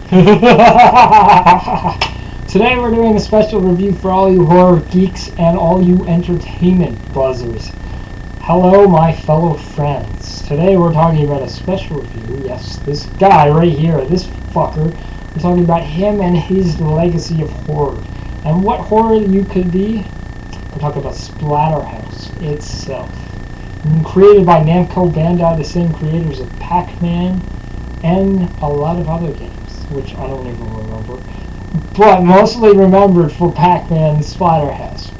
Today we're doing a special review for all you horror geeks and all you entertainment buzzers. Hello, my fellow friends. Today we're talking about a special review. Yes, this guy right here, this fucker. We're talking about him and his legacy of horror. And what horror you could be? We're talking about Splatterhouse itself. Created by Namco Bandai, the same creators of Pac-Man and a lot of other games, which I don't even remember. But mostly remembered for Pac-Man and Splatterhouse.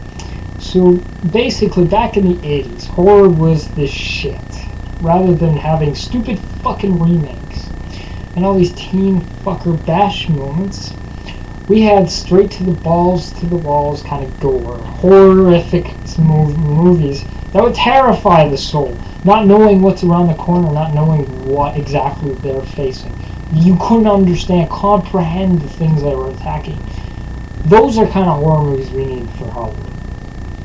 So basically, back in the 80s, horror was the shit. Rather than having stupid fucking remakes and all these teen fucker bash moments, we had straight to the balls, to the walls kind of gore. Horrific movies that would terrify the soul. Not knowing what's around the corner, not knowing what exactly they're facing. You couldn't understand, comprehend the things they were attacking. Those are kind of horror movies we need for Hollywood.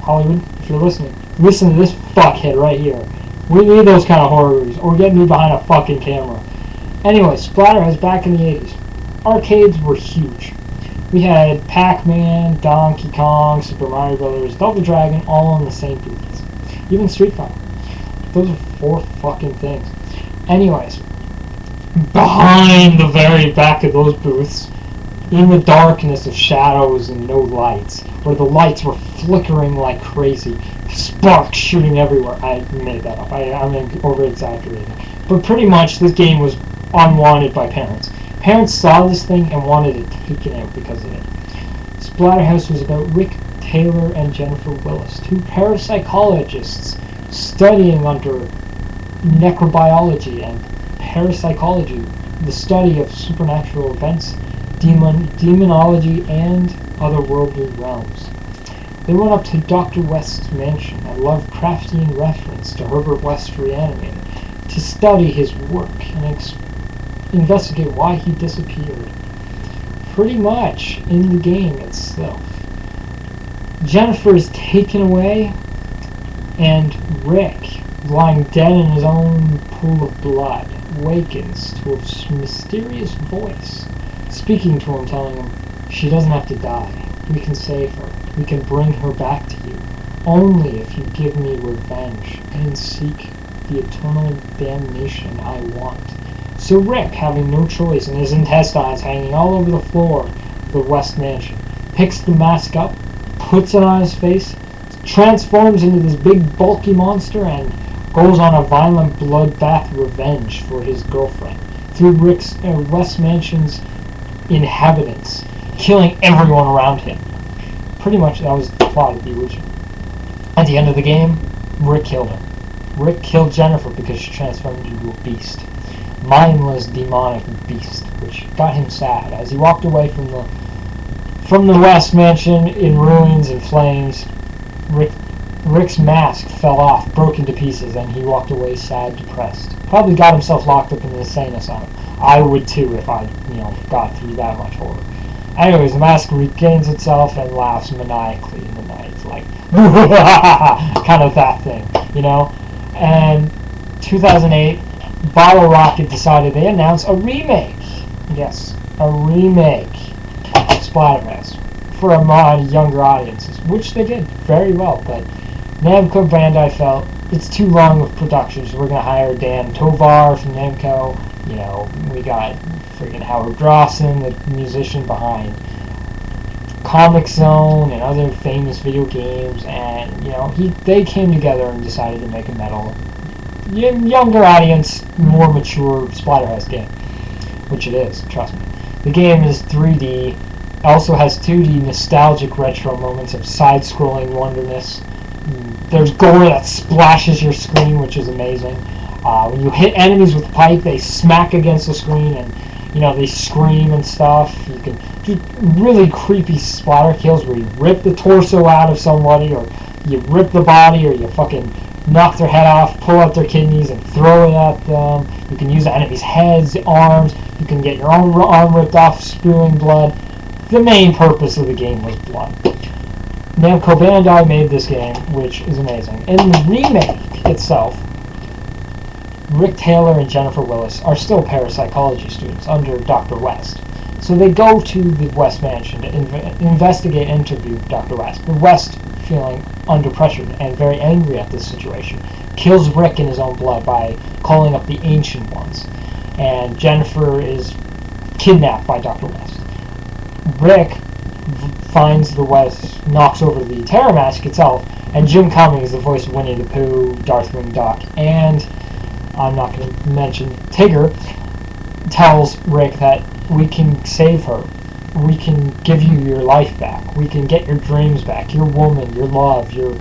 Hollywood, if you're listening, listen to this fuckhead right here. We need those kind of horror movies, or get me behind a fucking camera. Anyway, Splatterhouse back in the 80s. Arcades were huge. We had Pac-Man, Donkey Kong, Super Mario Brothers, Double Dragon, all on the same booths. Even Street Fighter. Those are four fucking things. Anyways, behind the very back of those booths, in the darkness of shadows and no lights, where the lights were flickering like crazy, sparks shooting everywhere. I made that up. I'm over-exaggerating. But pretty much, this game was unwanted by parents. Parents saw this thing and wanted it taken out because of it. Splatterhouse was about Rick Taylor and Jennifer Willis, two parapsychologists studying under necrobiology and parapsychology, the study of supernatural events, demonology, and otherworldly realms. They went up to Dr. West's mansion, a Lovecraftian reference to Herbert West Reanimator, to study his work and investigate why he disappeared. Pretty much in the game itself. Jennifer is taken away, and Rick, lying dead in his own pool of blood, awakens to a mysterious voice, speaking to him, telling him, "She doesn't have to die. We can save her. We can bring her back to you. Only if you give me revenge and seek the eternal damnation I want." So Rick, having no choice and his intestines hanging all over the floor of the West Mansion, picks the mask up, puts it on his face, transforms into this big bulky monster, and goes on a violent bloodbath revenge for his girlfriend through Rick's West Mansion's inhabitants, killing everyone around him. Pretty much that was the plot of the original. At the end of the game, Rick killed her. Rick killed Jennifer because she transformed into a beast. Mindless demonic beast, which got him sad as he walked away from the West Mansion in ruins and flames. Rick's mask fell off, broke into pieces, and he walked away sad, depressed. Probably got himself locked up in an insane asylum. I would too if I, got through that much horror. Anyways, the mask regains itself and laughs maniacally in the night, like kind of that thing, And 2008, Bottle Rocket decided they announced a remake. Yes, a remake of Splatterhouse for a younger audiences, which they did very well. But Namco Bandai felt it's too long of production, so we're going to hire Dan Tovar from Namco. We got friggin' Howard Drawson, the musician behind Comic Zone and other famous video games, and they came together and decided to make a younger audience, more mature Splatterhouse game, which it is, trust me. The game is 3D, also has 2D nostalgic retro moments of side-scrolling wonderness. There's gore that splashes your screen, which is amazing. When you hit enemies with pipe, they smack against the screen and they scream and stuff. You can do really creepy splatter kills where you rip the torso out of somebody, or you rip the body, or you fucking knock their head off, pull out their kidneys, and throw it at them. You can use the enemy's heads, arms. You can get your own arm ripped off, spewing blood. The main purpose of the game was blood. Namco Bandai made this game, which is amazing. In the remake itself, Rick Taylor and Jennifer Willis are still parapsychology students under Dr. West. So they go to the West Mansion to investigate and interview Dr. West. The West, feeling under pressure and very angry at this situation, kills Rick in his own blood by calling up the Ancient Ones. And Jennifer is kidnapped by Dr. West. Rick finds the West, knocks over the Terror Mask itself, and Jim Cummings, the voice of Winnie the Pooh, Darkwing Duck, and I'm not going to mention Tigger, tells Rick that we can save her. We can give you your life back. We can get your dreams back, your woman, your love, your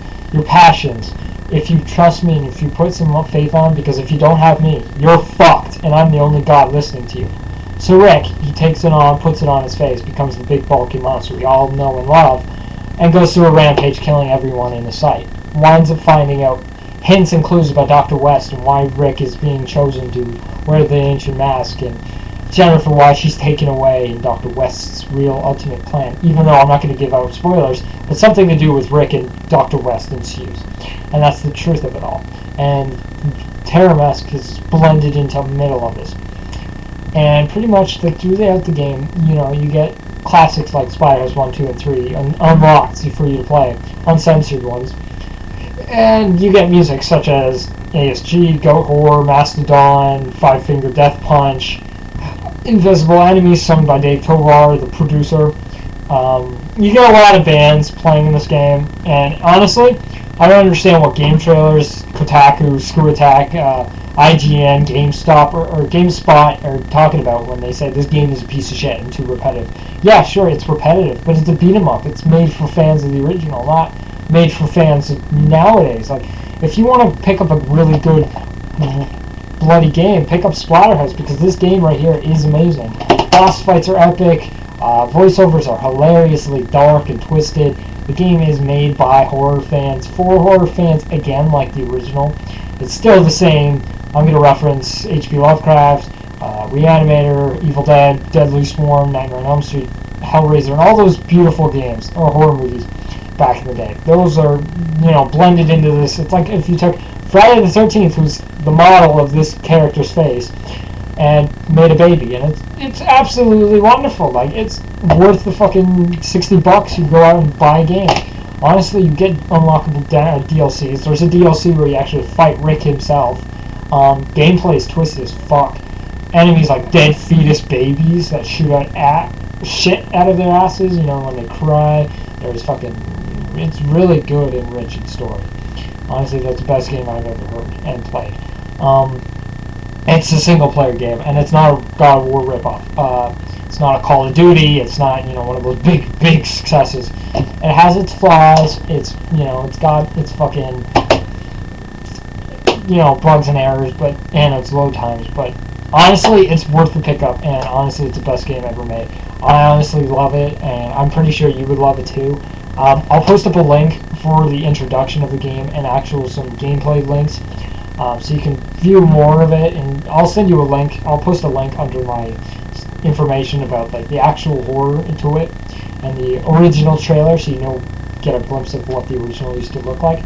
passions. If you trust me and if you put some faith on, because if you don't have me, you're fucked, and I'm the only God listening to you. So Rick, he takes it on, puts it on his face, becomes the big bulky monster we all know and love, and goes through a rampage killing everyone in his sight. Winds up finding out hints and clues about Dr. West and why Rick is being chosen to wear the ancient mask, and Jennifer, why she's taken away, and Dr. West's real ultimate plan, even though I'm not going to give out spoilers, but something to do with Rick and Dr. West ensues. And that's the truth of it all. And Terror Mask is blended into the middle of this. And pretty much throughout the game, you know, you get classics like Splatterhouse 1, 2, and 3 unlocked for you to play, uncensored ones. And you get music such as ASG, Goat Horror, Mastodon, Five Finger Death Punch, Invisible Enemies, sung by Dave Tovar, the producer. You get a lot of bands playing in this game, and honestly, I don't understand what Gametrailers, Kotaku, Screw Attack, IGN, or GameSpot are talking about when they say this game is a piece of shit and too repetitive. Yeah, sure, it's repetitive, but it's a beat 'em up. It's made for fans of the original, not made for fans of nowadays. Like, if you want to pick up a really good bloody game, pick up Splatterhouse, because this game right here is amazing. Boss fights are epic, voiceovers are hilariously dark and twisted. The game is made by horror fans, for horror fans, again, like the original. It's still the same. I'm going to reference H.P. Lovecraft, Reanimator, Evil Dead, Deadly Swarm, Nightmare on Elm Street, Hellraiser, and all those beautiful games, or horror movies back in the day. Those are, you know, blended into this. It's like if you took Friday the 13th, who's the model of this character's face, and made a baby, and it's absolutely wonderful. Like, it's worth the fucking $60 you go out and buy a game. Honestly, you get unlockable DLCs. There's a DLC where you actually fight Rick himself. Gameplay is twisted as fuck. Enemies like dead fetus babies that shoot shit out of their asses, you know, when they cry. It's really good and rich in story. Honestly, that's the best game I've ever heard and played. It's a single-player game, and it's not a God of War ripoff. It's not a Call of Duty. It's not, you know, one of those big successes. It has its flaws. It's, you know, it's got its fucking, you know, bugs and errors, and its load times. But honestly, it's worth the pickup, and honestly, it's the best game ever made. I honestly love it, and I'm pretty sure you would love it too. I'll post up a link for the introduction of the game and some gameplay links. So you can view more of it, and I'll send you a link. I'll post a link under my information about like the actual horror to it and the original trailer, so you know, get a glimpse of what the original used to look like.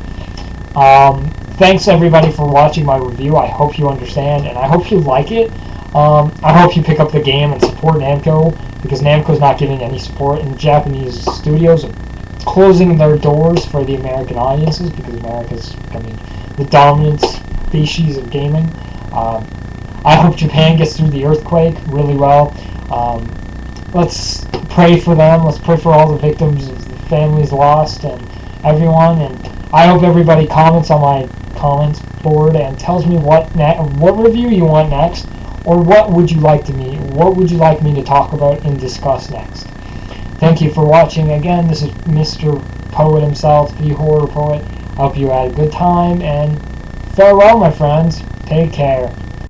Thanks everybody for watching my review. I hope you understand, and I hope you like it. I hope you pick up the game and support Namco, because Namco's not giving any support, and Japanese studios are closing their doors for the American audiences, because America's becoming the dominant species of gaming. I hope Japan gets through the earthquake really well. Let's pray for them. Let's pray for all the victims of the families lost and everyone. And I hope everybody comments on my comments board and tells me what review you want next, or what would you like me to talk about and discuss next. Thank you for watching. Again, this is Mr. Poet himself, the Horror Poet. I hope you had a good time, and farewell, my friends. Take care.